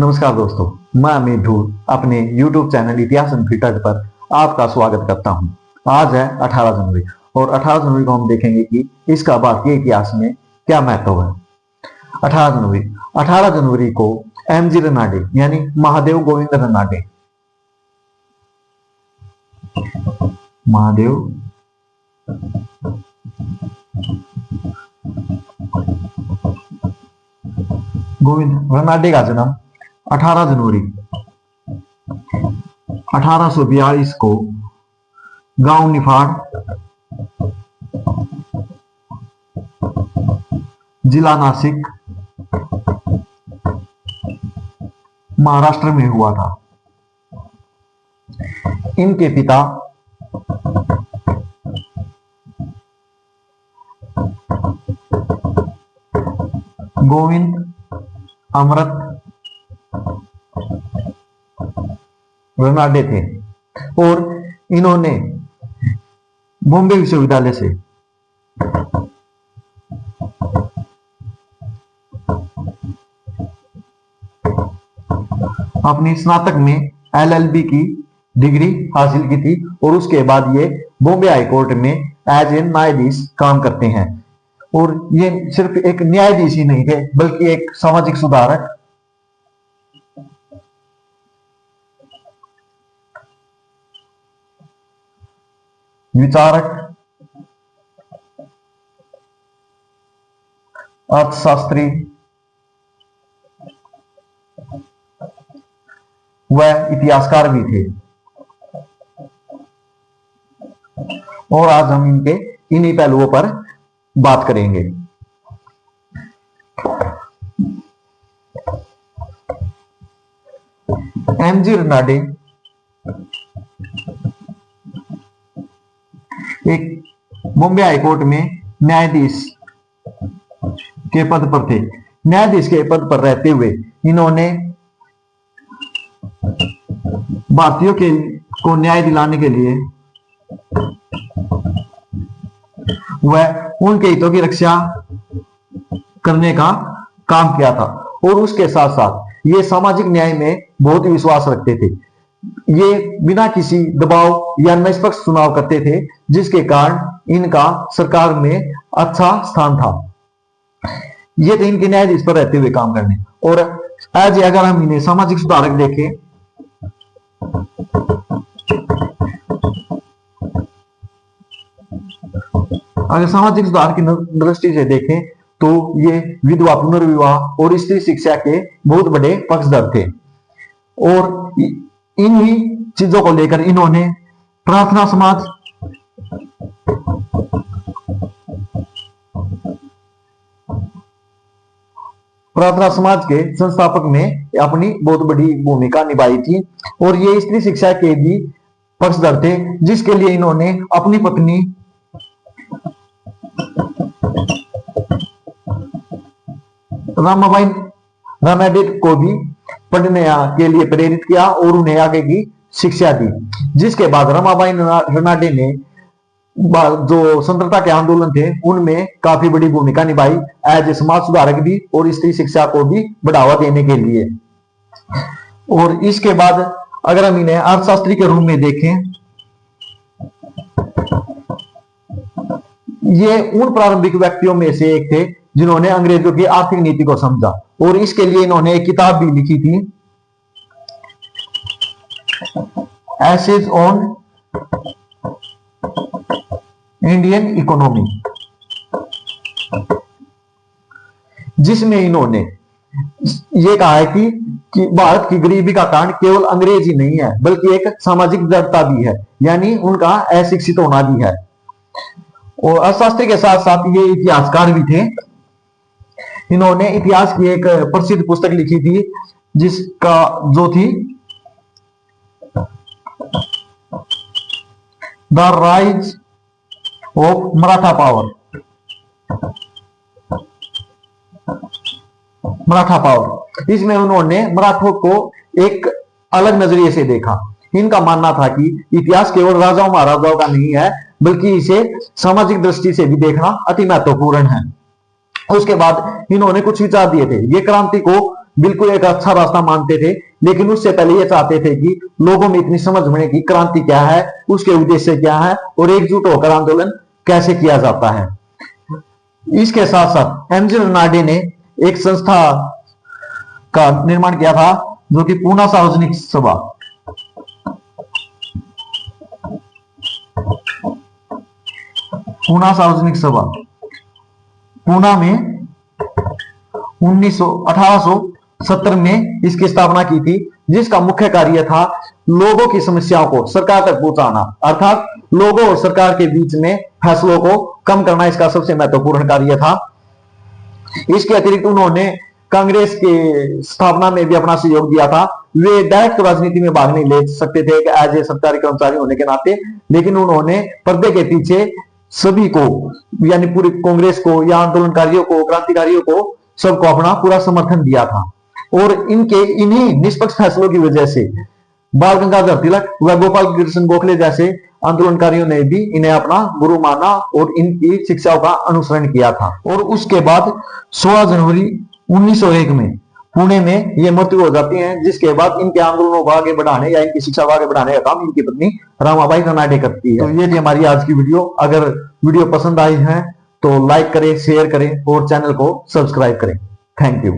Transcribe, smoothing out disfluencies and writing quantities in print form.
नमस्कार दोस्तों, मैं अमित धूल अपने YouTube चैनल इतिहास अनफिल्टर्ड पर आपका स्वागत करता हूं। आज है 18 जनवरी और 18 जनवरी को हम देखेंगे कि इसका भारतीय इतिहास में क्या महत्व है। 18 जनवरी को एमजी रनाडे यानी महादेव गोविंद रनाडे गोविंद रनाडे का जन्म 18 जनवरी 1842 को गांव निफाड़, जिला नासिक, महाराष्ट्र में हुआ था। इनके पिता गोविंद अमृत रनाडे थे और इन्होंने बॉम्बे विश्वविद्यालय से अपनी स्नातक में एलएलबी की डिग्री हासिल की थी और उसके बाद ये बॉम्बे हाई कोर्ट में एज ए न्यायाधीश काम करते हैं। और ये सिर्फ एक न्यायाधीश ही नहीं थे बल्कि एक सामाजिक सुधारक, विचारक, अर्थशास्त्री व इतिहासकार भी थे। और आज हम इनके इन्हीं पहलुओं पर बात करेंगे। एमजी रनाडे एक बॉम्बे हाईकोर्ट में न्यायाधीश के पद पर थे। न्यायाधीश के पद पर रहते हुए इन्होंने भारतीयों को न्याय दिलाने के लिए वह उनके हितों की रक्षा करने का काम किया था और उसके साथ साथ ये सामाजिक न्याय में बहुत ही विश्वास रखते थे। ये बिना किसी दबाव या निष्पक्ष चुनाव करते थे, जिसके कारण इनका सरकार में अच्छा स्थान था। ये थे इनके न्यायाधीश पर रहते हुए काम करने। और आज अगर हम इन्हें सामाजिक सुधारक देखें, अगर सामाजिक सुधार की दृष्टि से देखें तो ये विधवा पुनर्विवाह और स्त्री शिक्षा के बहुत बड़े पक्षधर थे। और इन्हीं चीजों को लेकर इन्होंने प्रार्थना समाज के संस्थापक में अपनी बहुत बड़ी भूमिका निभाई थी। और ये स्त्री शिक्षा के भी पक्षधर थे, जिसके लिए इन्होंने अपनी पत्नी रमाबाई रनाडे को भी पढ़ने के लिए प्रेरित किया और उन्हें आगे की शिक्षा दी। जिसके बाद रमाबाई रनाडे ने जो स्वतंत्रता के आंदोलन थे उनमें काफी बड़ी भूमिका निभाई एज ए समाज सुधारक भी और स्त्री शिक्षा को भी बढ़ावा देने के लिए। और इसके बाद अगर हम इन्हें अर्थशास्त्री के रूप में देखें, ये उन प्रारंभिक व्यक्तियों में से एक थे जिन्होंने अंग्रेजों की आर्थिक नीति को समझा और इसके लिए इन्होंने एक किताब भी लिखी थी, एसेज ऑन इंडियन इकोनॉमी, जिसमें इन्होंने ये कहा है कि भारत की गरीबी का कारण केवल अंग्रेज ही नहीं है बल्कि एक सामाजिक दृढ़ता भी है, यानी उनका अशिक्षित होना भी है। और अर्थशास्त्री के साथ साथ ये इतिहासकार भी थे। इन्होंने इतिहास की एक प्रसिद्ध पुस्तक लिखी थी जिसका जो थी the rise of Maratha power. इसमें उन्होंने मराठों को एक अलग नजरिए से देखा। इनका मानना था कि इतिहास केवल राजाओं महाराजाओं का नहीं है बल्कि इसे सामाजिक दृष्टि से भी देखना अति महत्वपूर्ण है। उसके बाद इन्होंने कुछ विचार दिए थे। ये क्रांति को बिल्कुल एक अच्छा रास्ता मानते थे, लेकिन उससे पहले ये चाहते थे कि लोगों में इतनी समझ होने की क्रांति क्या है, उसके उद्देश्य क्या है और एकजुट होकर आंदोलन कैसे किया जाता है। इसके साथ साथ एमजी रनाडे ने एक संस्था का निर्माण किया था जो कि पूना सार्वजनिक सभा। पूना सार्वजनिक सभा पूना में 1870 में इसकी स्थापना की थी, जिसका मुख्य कार्य था लोगों की समस्याओं को सरकार तक पहुंचाना, अर्थात लोगों और सरकार के बीच में फैसलों को कम करना इसका सबसे महत्वपूर्ण कार्य था। इसके अतिरिक्त उन्होंने कांग्रेस की स्थापना में भी अपना सहयोग दिया था। वे डायरेक्ट राजनीति में भाग नहीं ले सकते थे एज ए सरकारी कर्मचारी होने के नाते, लेकिन उन्होंने पर्दे के पीछे सभी को, यानी पूरी कांग्रेस को या आंदोलनकारियों को, क्रांतिकारियों को, सबको अपना पूरा समर्थन दिया था। और इनके इन्हीं निष्पक्ष फैसलों की वजह से बाल गंगाधर तिलक व गोपाल कृष्ण गोखले जैसे आंदोलनकारियों ने भी इन्हें अपना गुरु माना और इनकी शिक्षाओं का अनुसरण किया था। और उसके बाद 16 जनवरी 1901 में पुणे में ये मृत्यु हो जाती है, जिसके बाद इनके आंदोलनों को आगे बढ़ाने या इनकी शिक्षा को आगे बढ़ाने का काम इनकी पत्नी रामाबाई रनाडे करती है। तो ये थी हमारी आज की वीडियो। अगर वीडियो पसंद आई है तो लाइक करें, शेयर करें और चैनल को सब्सक्राइब करें। Thank you.